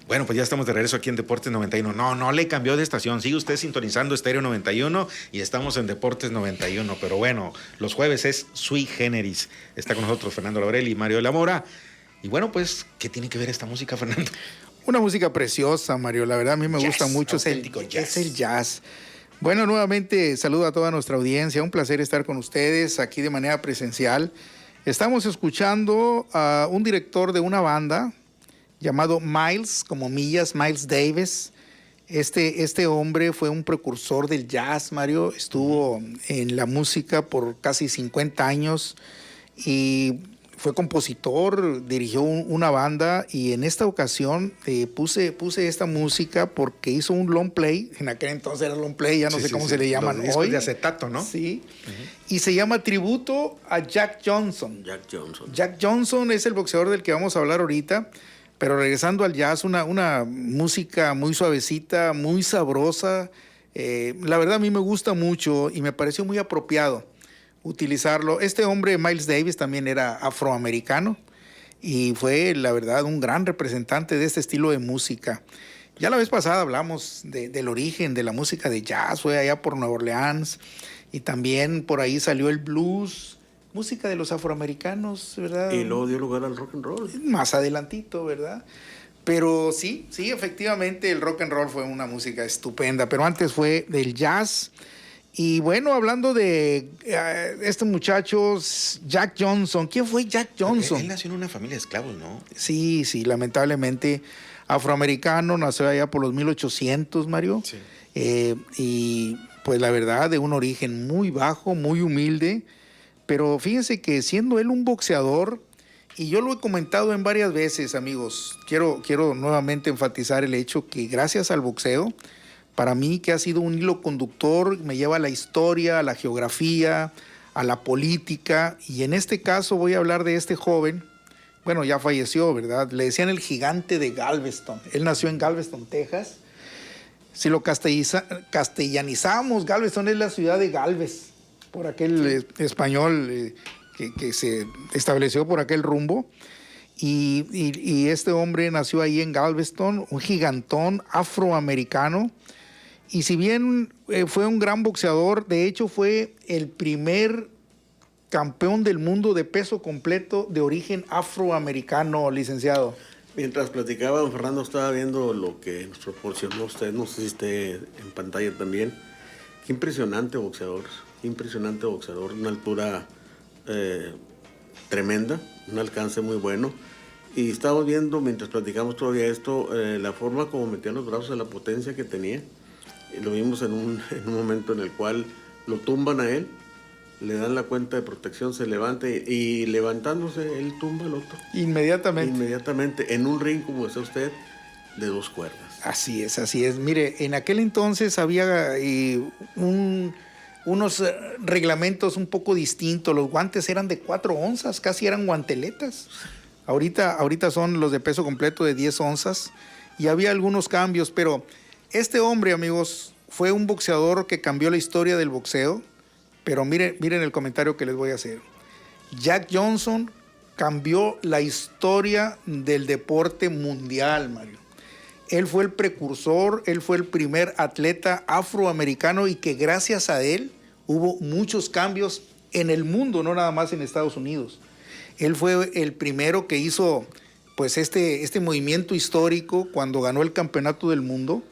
Bueno, pues ya estamos de regreso aquí en Deportes 91. No le cambió de estación. Sigue usted sintonizando Estéreo 91 y estamos en Deportes 91. Pero bueno, los jueves es Sui Generis. Está con nosotros Fernando Laurel y Mario de la Mora. Y bueno, pues, ¿qué tiene que ver esta música, Fernando? Una música preciosa, Mario. La verdad, a mí me gusta mucho. Es el jazz. Bueno, nuevamente saludo a toda nuestra audiencia. Un placer estar con ustedes aquí de manera presencial. Estamos escuchando a un director de una banda llamado Miles, como millas, Miles Davis. Este hombre fue un precursor del jazz, Mario. Estuvo en la música por casi 50 años y fue compositor, dirigió una banda, y en esta ocasión puse esta música porque hizo un long play. En aquel entonces era long play, ya no sé cómo se le llaman hoy. De acetato, ¿no? Sí. Y se llama Tributo a Jack Johnson. Jack Johnson es el boxeador del que vamos a hablar ahorita. Pero regresando al jazz, una música muy suavecita, muy sabrosa. La verdad a mí me gusta mucho y me pareció muy apropiado utilizarlo. Este hombre, Miles Davis, también era afroamericano y fue, la verdad, un gran representante de este estilo de música. Ya la vez pasada hablamos del origen de la música de jazz, fue allá por Nueva Orleans, y también por ahí salió el blues, música de los afroamericanos, ¿verdad? Y luego dio lugar al rock and roll. Más adelantito, ¿verdad? Pero sí, efectivamente el rock and roll fue una música estupenda, pero antes fue del jazz. Y bueno, hablando de este muchacho, Jack Johnson. ¿Quién fue Jack Johnson? Él nació en una familia de esclavos, ¿no? Sí, lamentablemente afroamericano, nació allá por los 1800, Mario. Sí. Y pues la verdad, de un origen muy bajo, muy humilde. Pero fíjense que siendo él un boxeador, y yo lo he comentado en varias veces, amigos, quiero nuevamente enfatizar el hecho que gracias al boxeo, para mí que ha sido un hilo conductor, me lleva a la historia, a la geografía, a la política, y en este caso voy a hablar de este joven. Bueno, ya falleció, ¿verdad? Le decían el gigante de Galveston. Él nació en Galveston, Texas. Si lo castellanizamos, Galveston es la ciudad de Galvez, por aquel español que se estableció por aquel rumbo. Y este hombre nació ahí en Galveston, un gigantón afroamericano. Y si bien fue un gran boxeador, de hecho fue el primer campeón del mundo de peso completo de origen afroamericano, licenciado. Mientras platicaba, don Fernando, estaba viendo lo que nos proporcionó usted, no sé si esté en pantalla también. Qué impresionante boxeador, una altura tremenda, un alcance muy bueno. Y estábamos viendo, mientras platicamos todavía esto, la forma como metía los brazos, a la potencia que tenía. Y lo vimos en un momento en el cual lo tumban a él, le dan la cuenta de protección, se levanta y levantándose, él tumba al otro. Inmediatamente, en un ring, como decía usted, de 2 cuerdas. Así es. Mire, en aquel entonces había unos reglamentos un poco distintos. Los guantes eran de 4 onzas, casi eran guanteletas. Ahorita son los de peso completo de 10 onzas y había algunos cambios, pero este hombre, amigos, fue un boxeador que cambió la historia del boxeo. Pero miren el comentario que les voy a hacer. Jack Johnson cambió la historia del deporte mundial, Mario. Él fue el precursor, él fue el primer atleta afroamericano, y que gracias a él hubo muchos cambios en el mundo, no nada más en Estados Unidos. Él fue el primero que hizo pues este movimiento histórico cuando ganó el campeonato del mundo.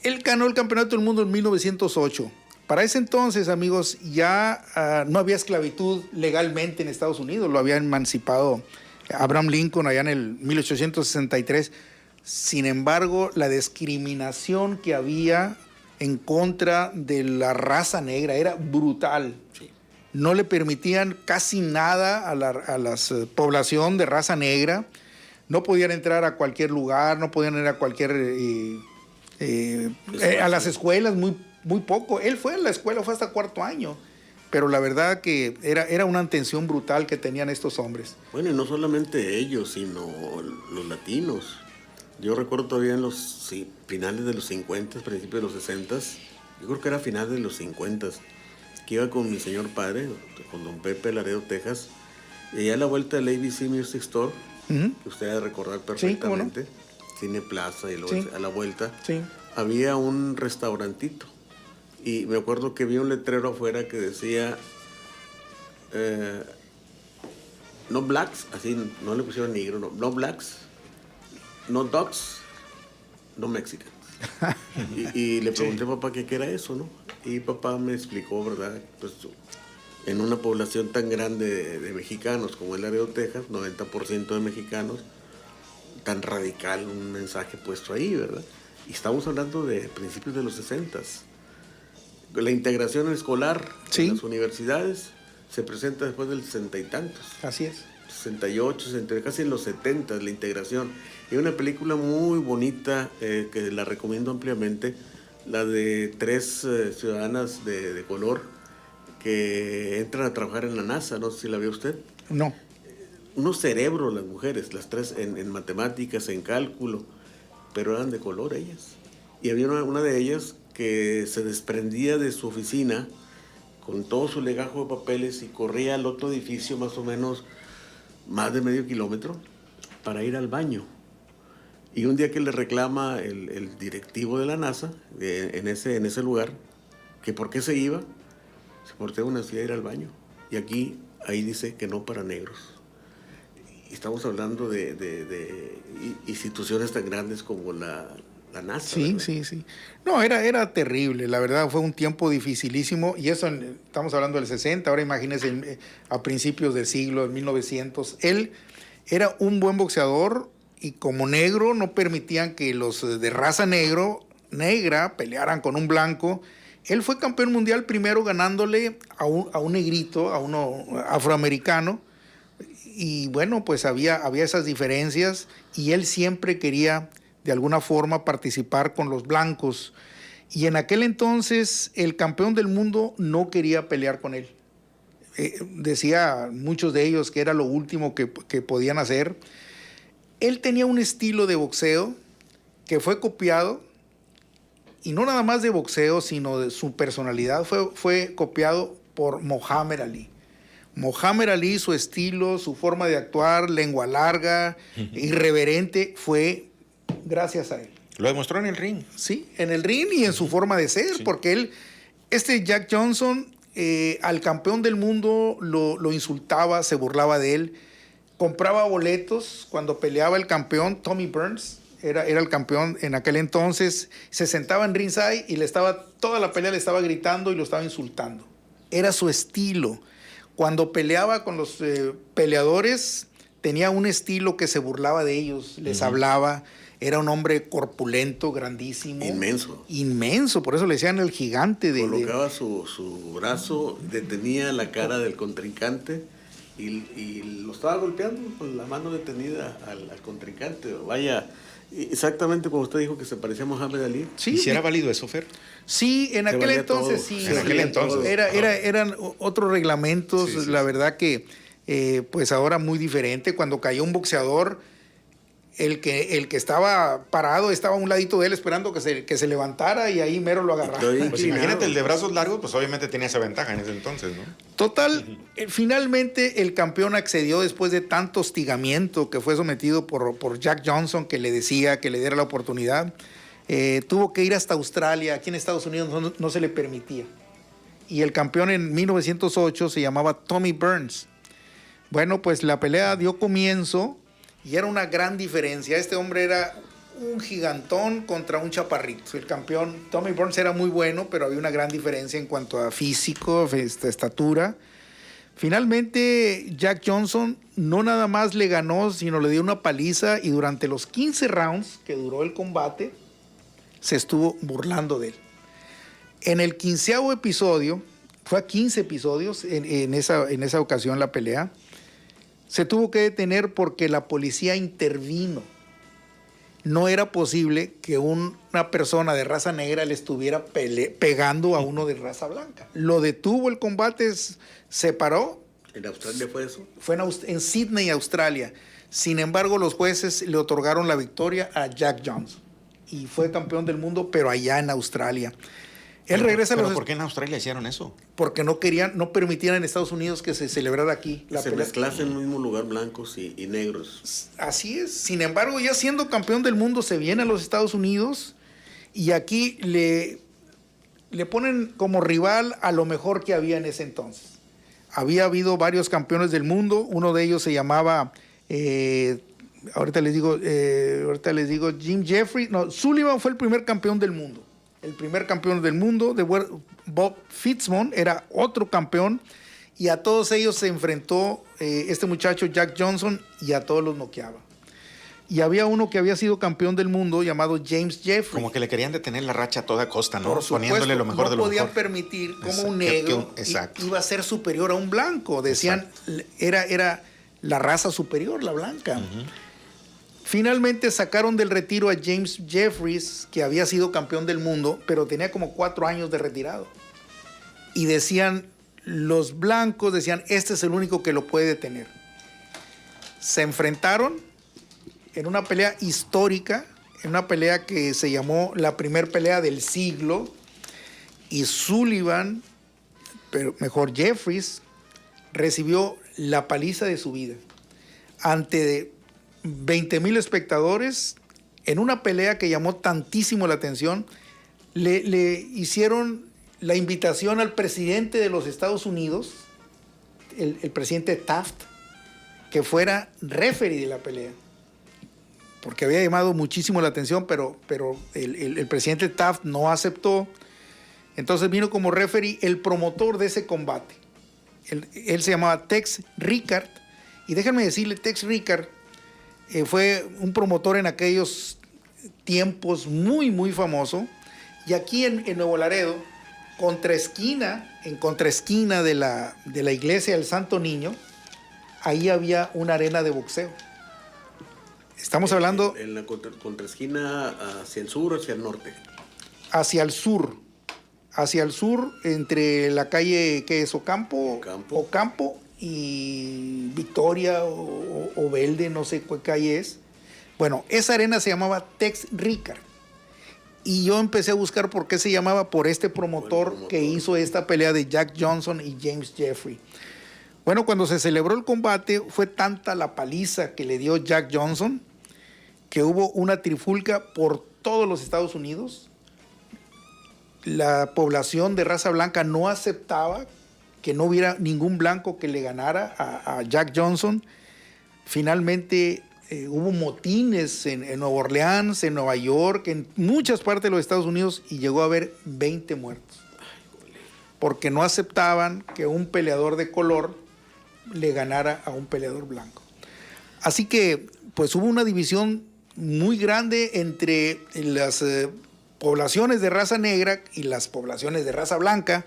Él ganó el campeonato del mundo en 1908. Para ese entonces, amigos, ya no había esclavitud legalmente en Estados Unidos, lo había emancipado Abraham Lincoln allá en el 1863. Sin embargo, la discriminación que había en contra de la raza negra era brutal. Sí. No le permitían casi nada a la población de raza negra. No podían entrar a cualquier lugar, no podían ir a cualquier... a las escuelas, muy poco. Él fue a la escuela, fue hasta 4º año. Pero la verdad que era una atención brutal que tenían estos hombres. Bueno, y no solamente ellos, sino los latinos. Yo recuerdo todavía en los finales de los 50, principios de los 60, yo creo que era finales de los 50, que iba con mi señor padre, con don Pepe Laredo, Texas, y allá a la vuelta del ABC Music Store, que usted ha de recordar perfectamente. Sí, Cine Plaza y luego Sí. a la vuelta, Sí. había un restaurantito. Y me acuerdo que vi un letrero afuera que decía, no blacks, así no le pusieron negro, no blacks, no dogs, no Mexicans. Y le pregunté a papá qué era eso, ¿no? Y papá me explicó, ¿verdad? Pues en una población tan grande de mexicanos como el Laredo, Texas, 90% de mexicanos, tan radical un mensaje puesto ahí, ¿verdad? Y estamos hablando de principios de los 60s. La integración escolar Sí. en las universidades se presenta después del 60 y tantos. Así es. 68, 60, casi en los 70, la integración. Y una película muy bonita que la recomiendo ampliamente, la de 3 ciudadanas de color que entran a trabajar en la NASA, no sé si la vio usted. No. Unos cerebros las mujeres, las 3 en matemáticas, en cálculo, pero eran de color ellas. Y había una de ellas que se desprendía de su oficina con todo su legajo de papeles y corría al otro edificio más o menos más de medio kilómetro para ir al baño. Y un día que le reclama el directivo de la NASA en ese lugar, que por qué se iba, se portaba una necesidad de ir al baño. Y ahí dice que no para negros. Y estamos hablando de instituciones tan grandes como la NASA. Sí, ¿verdad? sí. No, era terrible, la verdad, fue un tiempo dificilísimo, y eso estamos hablando del 60, ahora imagínense a principios del siglo, en 1900. Él era un buen boxeador, y como negro no permitían que los de raza negra pelearan con un blanco. Él fue campeón mundial primero ganándole a un negrito, a uno afroamericano, y bueno, pues había esas diferencias, y él siempre quería de alguna forma participar con los blancos. Y en aquel entonces el campeón del mundo no quería pelear con él. Decía muchos de ellos que era lo último que podían hacer. Él tenía un estilo de boxeo que fue copiado, y no nada más de boxeo, sino de su personalidad, fue copiado por Muhammad Ali. Muhammad Ali, su estilo, su forma de actuar, lengua larga, irreverente, fue gracias a él. Lo demostró en el ring. Sí, en el ring y en su forma de ser, sí. Porque Jack Johnson, al campeón del mundo lo insultaba, se burlaba de él, compraba boletos cuando peleaba el campeón, Tommy Burns, era el campeón en aquel entonces, se sentaba en ringside y toda la pelea le estaba gritando y lo estaba insultando. Era su estilo. Cuando peleaba con los peleadores, tenía un estilo que se burlaba de ellos, les hablaba. Era un hombre corpulento, grandísimo. Inmenso, por eso le decían el gigante. Colocaba su brazo, detenía la cara del contrincante y lo estaba golpeando con la mano detenida al contrincante. Vaya, exactamente como usted dijo que se parecía a Muhammad Ali. Sí. ¿Y si era válido eso, Fer? Sí, en aquel entonces sí. En aquel entonces. Eran otros reglamentos, sí. La verdad que pues ahora muy diferente. Cuando cayó un boxeador, el que estaba parado estaba a un ladito de él esperando que se levantara, y ahí mero lo agarraba. Pues imagínate, el de brazos largos, pues obviamente tenía esa ventaja en ese entonces, ¿no? Total, finalmente el campeón accedió después de tanto hostigamiento que fue sometido por Jack Johnson, que le decía que le diera la oportunidad. Tuvo que ir hasta Australia. Aquí en Estados Unidos no se le permitía. Y el campeón en 1908 se llamaba Tommy Burns. Bueno, pues la pelea dio comienzo y era una gran diferencia. Este hombre era un gigantón contra un chaparrito. El campeón Tommy Burns era muy bueno, pero había una gran diferencia en cuanto a físico, estatura. Finalmente, Jack Johnson no nada más le ganó, sino le dio una paliza, y durante los 15 rounds que duró el combate, se estuvo burlando de él. En el 15º episodio, fue a 15 episodios en esa ocasión la pelea, se tuvo que detener porque la policía intervino. No era posible que una persona de raza negra le estuviera pegando a uno de raza blanca. Lo detuvo el combate, se paró. ¿En Australia fue eso? Fue en Sydney, Australia. Sin embargo, los jueces le otorgaron la victoria a Jack Johnson y fue campeón del mundo, pero allá en Australia. Él regresa a ¿Pero los... por qué en Australia hicieron eso? Porque no permitían en Estados Unidos que se celebrara aquí la Se pelea. mezclasen en un mismo lugar blancos y negros. Así es. Sin embargo, ya siendo campeón del mundo, se viene a los Estados Unidos y aquí le ponen como rival a lo mejor que había en ese entonces. Había habido varios campeones del mundo. Uno de ellos se llamaba, ahorita les digo Jim Jeffrey. No, Sullivan fue el primer campeón del mundo. El primer campeón del mundo. Bob Fitzmont era otro campeón. Y a todos ellos se enfrentó este muchacho Jack Johnson y a todos los noqueaba. Y había uno que había sido campeón del mundo llamado James Jeffrey. Como que le querían detener la racha a toda costa, ¿no? Por supuesto, poniéndole lo mejor de lo no podían mejor. permitir como Exacto, un negro exacto. iba a ser superior a un blanco. Decían, era la raza superior, la blanca. Ujú. Finalmente sacaron del retiro a James Jeffries, que había sido campeón del mundo, pero tenía como 4 años de retirado. Y decían, los blancos decían, este es el único que lo puede detener. Se enfrentaron en una pelea histórica, en una pelea que se llamó la primer pelea del siglo, y Sullivan, pero mejor Jeffries, recibió la paliza de su vida ante 20,000 espectadores en una pelea que llamó tantísimo la atención. Le hicieron la invitación al presidente de los Estados Unidos, el presidente Taft, que fuera referee de la pelea, porque había llamado muchísimo la atención, pero el presidente Taft no aceptó. Entonces vino como referee el promotor de ese combate. Él se llamaba Tex Rickard, y déjenme decirle, Tex Rickard fue un promotor en aquellos tiempos muy, muy famoso. Y aquí en Nuevo Laredo, en contraesquina de la iglesia del Santo Niño, ahí había una arena de boxeo. Estamos hablando... En la contraesquina hacia el sur o hacia el norte. Hacia el sur, entre la calle que es Ocampo y Victoria o Velde, no sé cuál calle es. Bueno, esa arena se llamaba Tex Rickard. Y yo empecé a buscar por qué se llamaba, por este promotor que hizo esta pelea de Jack Johnson y James Jeffrey. Bueno, cuando se celebró el combate, fue tanta la paliza que le dio Jack Johnson que hubo una trifulca por todos los Estados Unidos. La población de raza blanca no aceptaba que no hubiera ningún blanco que le ganara a Jack Johnson. Finalmente hubo motines en Nueva Orleans, en Nueva York, en muchas partes de los Estados Unidos, y llegó a haber 20 muertos. Porque no aceptaban que un peleador de color le ganara a un peleador blanco. Así que pues hubo una división muy grande entre las poblaciones de raza negra y las poblaciones de raza blanca,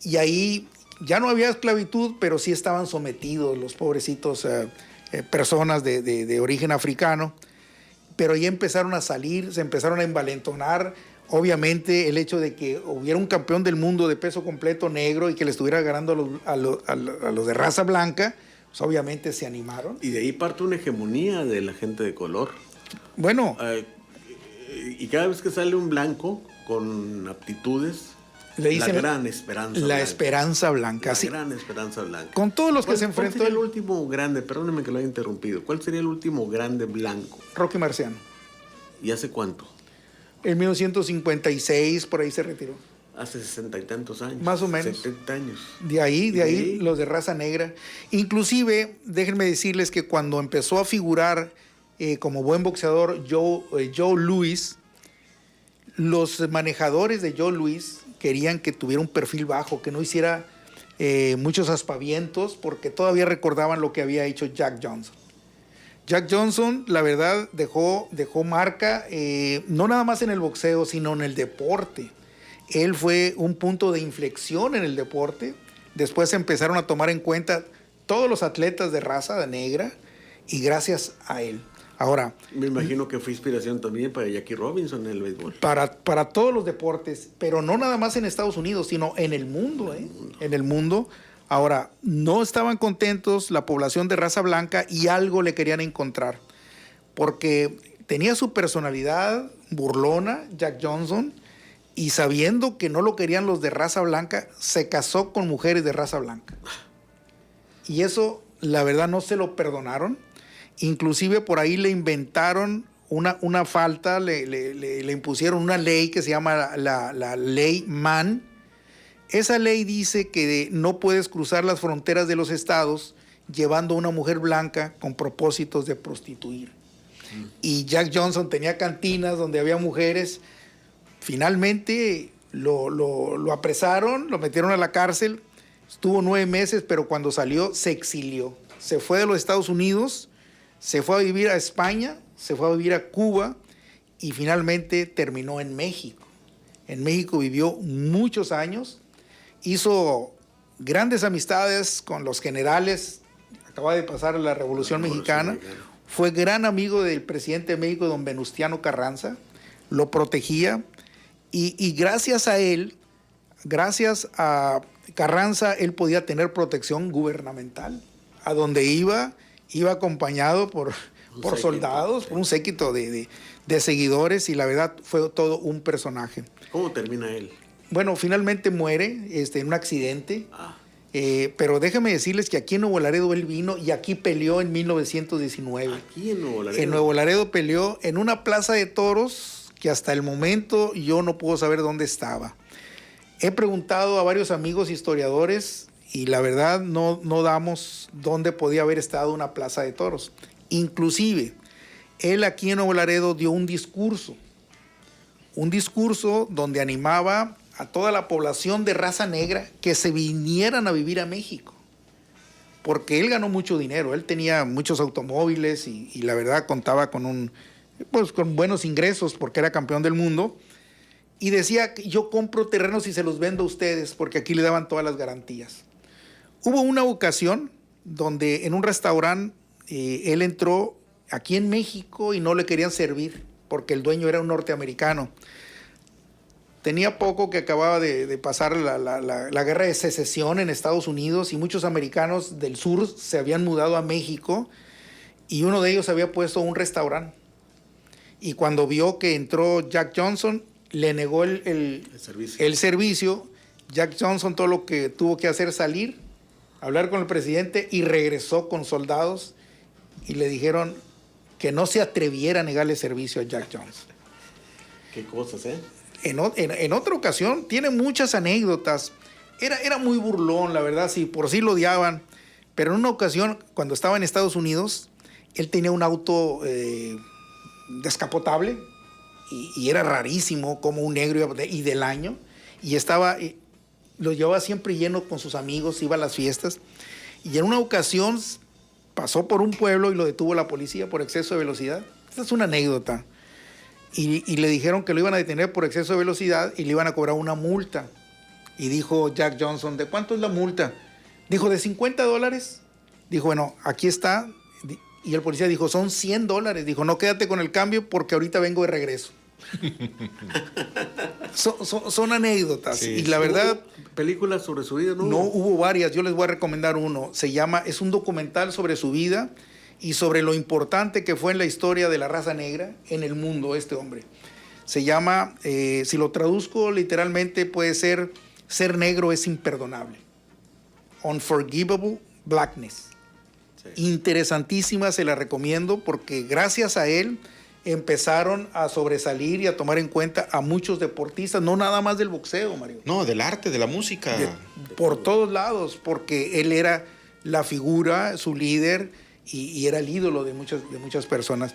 y ahí ya no había esclavitud, pero sí estaban sometidos los pobrecitos personas de origen africano. Pero ya empezaron a salir, se empezaron a envalentonar. Obviamente el hecho de que hubiera un campeón del mundo de peso completo negro y que le estuviera ganando a los de raza blanca, pues obviamente se animaron. Y de ahí parte una hegemonía de la gente de color. Bueno, y cada vez que sale un blanco con aptitudes, le dicen la gran esperanza la blanca. esperanza blanca. La Sí. gran esperanza blanca. Con todos los que se ¿Cuál enfrentó sería el último grande? Perdóneme que lo haya interrumpido. ¿Cuál sería el último grande blanco? Rocky Marciano. ¿Y hace cuánto? En 1956 por ahí se retiró. Hace 60 y tantos años. Más o menos. 70 años. De ahí los de raza negra. Inclusive, déjenme decirles que cuando empezó a figurar como buen boxeador Joe Louis, los manejadores de Joe Louis querían que tuviera un perfil bajo, que no hiciera muchos aspavientos, porque todavía recordaban lo que había hecho Jack Johnson. Jack Johnson, la verdad, dejó marca, no nada más en el boxeo, sino en el deporte. Él fue un punto de inflexión en el deporte. Después se empezaron a tomar en cuenta todos los atletas de raza negra, y gracias a él. Ahora, Me imagino que fue inspiración también para Jackie Robinson en el béisbol. para todos los deportes, pero no nada más en Estados Unidos, sino en el mundo, en el mundo. Ahora, no estaban contentos la población de raza blanca y algo le querían encontrar, porque tenía su personalidad burlona, Jack Johnson, y sabiendo que no lo querían los de raza blanca, se casó con mujeres de raza blanca. Y eso, la verdad, no se lo perdonaron. Inclusive por ahí le inventaron una falta, le impusieron una ley que se llama la ley Mann. Esa ley dice que no puedes cruzar las fronteras de los estados llevando a una mujer blanca con propósitos de prostituir. Y Jack Johnson tenía cantinas donde había mujeres. Finalmente lo apresaron, lo metieron a la cárcel, estuvo 9 meses, pero cuando salió se exilió. Se fue de los Estados Unidos, se fue a vivir a España, se fue a vivir a Cuba y finalmente terminó en México. En México vivió muchos años, hizo grandes amistades con los generales, acaba de pasar la Revolución Mexicana, fue gran amigo del presidente de México, don Venustiano Carranza, lo protegía y gracias a él, gracias a Carranza, él podía tener protección gubernamental. A donde iba acompañado por soldados, por un séquito de seguidores y la verdad fue todo un personaje. ¿Cómo termina él? Bueno, finalmente muere en un accidente, pero déjenme decirles que aquí en Nuevo Laredo él vino y aquí peleó en 1919. Aquí en Nuevo Laredo. En Nuevo Laredo peleó en una plaza de toros que hasta el momento yo no puedo saber dónde estaba. He preguntado a varios amigos historiadores y la verdad no damos dónde podía haber estado una plaza de toros. Inclusive, él aquí en Nuevo Laredo dio un discurso donde animaba a toda la población de raza negra que se vinieran a vivir a México. Porque él ganó mucho dinero, él tenía muchos automóviles y la verdad contaba con con buenos ingresos porque era campeón del mundo. Y decía, yo compro terrenos y se los vendo a ustedes porque aquí le daban todas las garantías. Hubo una ocasión donde en un restaurante él entró aquí en México y no le querían servir porque el dueño era un norteamericano. Tenía poco que acababa de pasar la guerra de secesión en Estados Unidos y muchos americanos del sur se habían mudado a México y uno de ellos había puesto un restaurante. Y cuando vio que entró Jack Johnson, le negó el servicio. Jack Johnson todo lo que tuvo que hacer salir, hablar con el presidente y regresó con soldados y le dijeron que no se atreviera a negarle servicio a Jack Johnson. Qué cosas, ¿eh? En otra ocasión, tiene muchas anécdotas. Era muy burlón, la verdad, sí, por sí lo odiaban. Pero en una ocasión, cuando estaba en Estados Unidos, él tenía un auto descapotable y era rarísimo, como un negro y del año. Y lo llevaba siempre lleno con sus amigos, iba a las fiestas. Y en una ocasión pasó por un pueblo y lo detuvo la policía por exceso de velocidad. Esta es una anécdota. Y le dijeron que lo iban a detener por exceso de velocidad y le iban a cobrar una multa. Y dijo Jack Johnson, ¿de cuánto es la multa? Dijo, ¿de $50? Dijo, bueno, aquí está. Y el policía dijo, son $100. Dijo, no, quédate con el cambio porque ahorita vengo de regreso. Son anécdotas. Sí, y la verdad... ¿Películas sobre su vida? No, hubo varias. Yo les voy a recomendar uno. Es un documental sobre su vida y sobre lo importante que fue en la historia de la raza negra en el mundo este hombre. Se llama, si lo traduzco literalmente, puede ser negro es imperdonable. Unforgivable Blackness. Sí. Interesantísima, se la recomiendo porque gracias a él empezaron a sobresalir y a tomar en cuenta a muchos deportistas, no nada más del boxeo, Mario. No, del arte, de la música. Por todos lados, porque él era la figura, su líder y era el ídolo de muchas personas.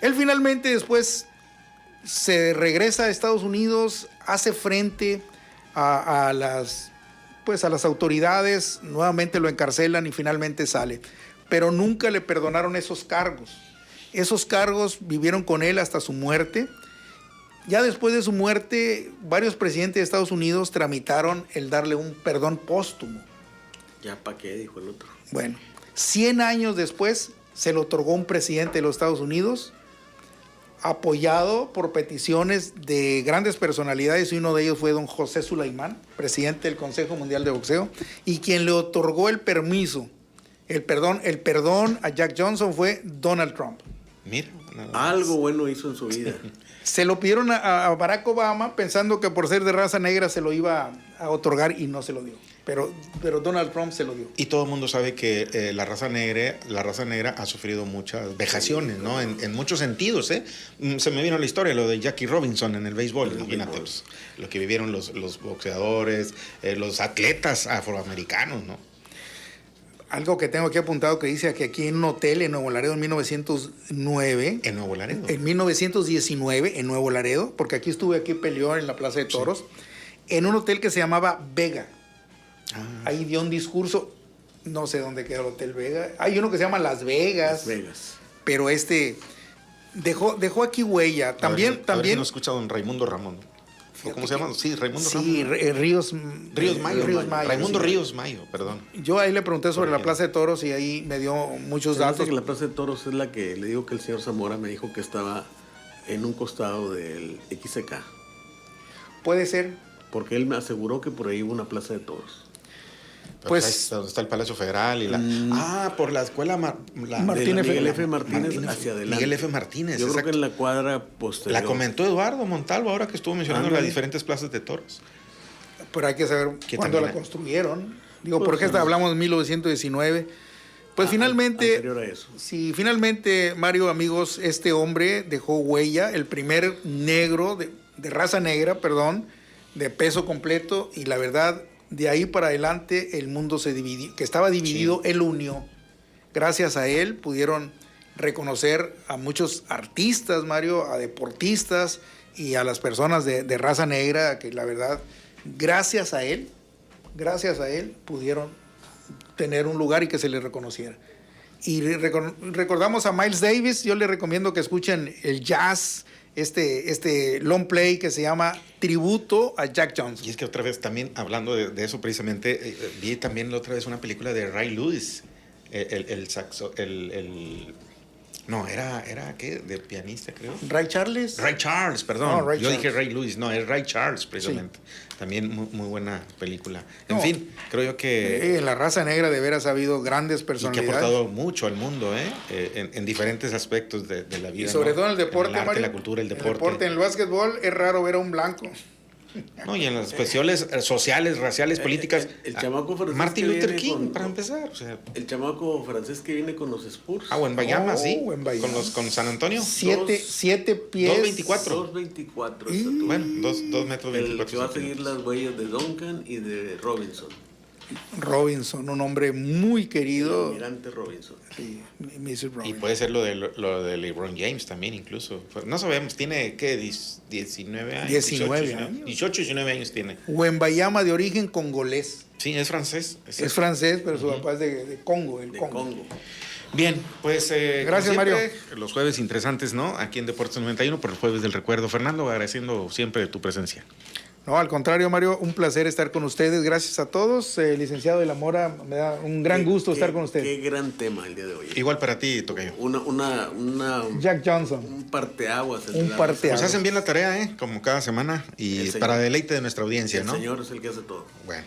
Él finalmente después se regresa a Estados Unidos, hace frente a las autoridades, nuevamente lo encarcelan y finalmente sale. Pero nunca le perdonaron esos cargos. Esos cargos vivieron con él hasta su muerte. Ya después de su muerte, varios presidentes de Estados Unidos tramitaron el darle un perdón póstumo. ¿Ya para qué? Dijo el otro. Bueno, 100 años después se le otorgó un presidente de los Estados Unidos, apoyado por peticiones de grandes personalidades, y uno de ellos fue don José Sulaimán, presidente del Consejo Mundial de Boxeo, y quien le otorgó el permiso, el perdón a Jack Johnson fue Donald Trump. Mira, nada más. Algo bueno hizo en su vida. Se lo pidieron a Barack Obama pensando que por ser de raza negra se lo iba a otorgar y no se lo dio. Pero Donald Trump se lo dio. Y todo el mundo sabe que la raza negra ha sufrido muchas vejaciones, ¿no? En muchos sentidos, ¿eh? Se me vino la historia, lo de Jackie Robinson en el béisbol, imagínate, lo que vivieron los boxeadores, los atletas afroamericanos, ¿no? Algo que tengo aquí apuntado que dice que aquí en un hotel en Nuevo Laredo en 1909. En Nuevo Laredo. En 1919 en Nuevo Laredo, porque aquí peleó en la Plaza de Toros, en un hotel que se llamaba Vega. Ahí dio un discurso, no sé dónde queda el Hotel Vega. Hay uno que se llama Las Vegas. Las Vegas. Pero dejó aquí huella. También, A ver también. si no escucha don Raimundo Ramón. ¿O cómo se llama? Sí, Raimundo Sí, Ramón. Ríos Mayo. Raimundo sí. Ríos Mayo, perdón. Yo ahí le pregunté sobre la Plaza de Toros y ahí me dio muchos Se me hace datos. que la Plaza de Toros es la que le digo que el señor Zamora me dijo que estaba en un costado del XCK. Puede ser. Porque él me aseguró que por ahí hubo una Plaza de Toros. Pues Pues- donde está el Palacio Federal y por la escuela Martínez Miguel F. F. Martínez hacia adelante. Miguel F. Martínez, Yo creo exacto. que en la cuadra posterior. La comentó Eduardo Montalvo ahora que estuvo mencionando Ándale. las diferentes plazas de toros. Pero hay que saber Que cuándo la también- construyeron. Digo, Pues, porque hablamos de 1919. Pues finalmente, Anterior a eso. sí, finalmente, Mario, amigos, este hombre dejó huella, el primer negro, de raza negra, perdón, de peso completo, y la verdad, de ahí para adelante el mundo se dividió, que estaba dividido, él unió. Gracias a él pudieron reconocer a muchos artistas, Mario, a deportistas y a las personas de raza negra, que la verdad, gracias a él pudieron tener un lugar y que se les reconociera. Y recordamos a Miles Davis. Yo les recomiendo que escuchen el jazz, este long play que se llama Tributo a Jack Johnson. Y es que otra vez también hablando de eso precisamente, vi también la otra vez una película de Ray Lewis, no, era ¿qué? De pianista, creo. Ray Charles. Ray Charles, perdón. No, Ray Yo Charles. dije Ray Lewis, no, es Ray Charles precisamente. También muy buena película. En No. fin, creo yo que... En la raza negra de veras ha habido grandes y que ha personalidades. aportado mucho al mundo, en diferentes aspectos de la vida. Y sobre ¿no? todo en el deporte, En el arte, Mario. la cultura, el En deporte. En el básquetbol es raro ver a un blanco. No, y en las cuestiones sociales, raciales, políticas. el chamaco francés Martin que Luther viene King, con- para empezar. O sea, El chamaco francés que viene con los Spurs. Wembayama, sí. Wembayama. Con San Antonio. 7 pies. 2.24. 2.24. Y- estatura. Bueno, 2 metros El 24 que va a seguir centímetros. las huellas de Duncan y de Robinson. Robinson, un hombre muy El querido. almirante Robinson. Sí, Mr. Y Robinson. puede ser lo de LeBron James también, incluso. No sabemos, tiene, ¿qué? 19 años. 19 años. 18, 19 años tiene. Wembayama de origen congolés. Sí, es francés. Es francés, pero su papá es de Congo, el De Congo. Congo. Bien, pues Gracias, como siempre, Mario. los jueves interesantes, ¿no? Aquí en Deportes 91 por el Jueves del Recuerdo. Fernando, agradeciendo siempre tu presencia. No, al contrario, Mario, un placer estar con ustedes. Gracias a todos. Licenciado de la Mora, me da un gran gusto estar con usted. Qué gran tema el día de hoy. Igual para ti, Tocayo. Jack Johnson. Un parteaguas. Un parteaguas. Pues hacen bien la tarea, ¿eh? Como cada semana. Y El señor. para deleite de nuestra audiencia, El ¿no? señor es el que hace todo. Bueno,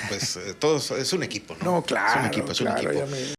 pues todos, es un equipo, ¿no? No, claro. Es un equipo, claro, ya me-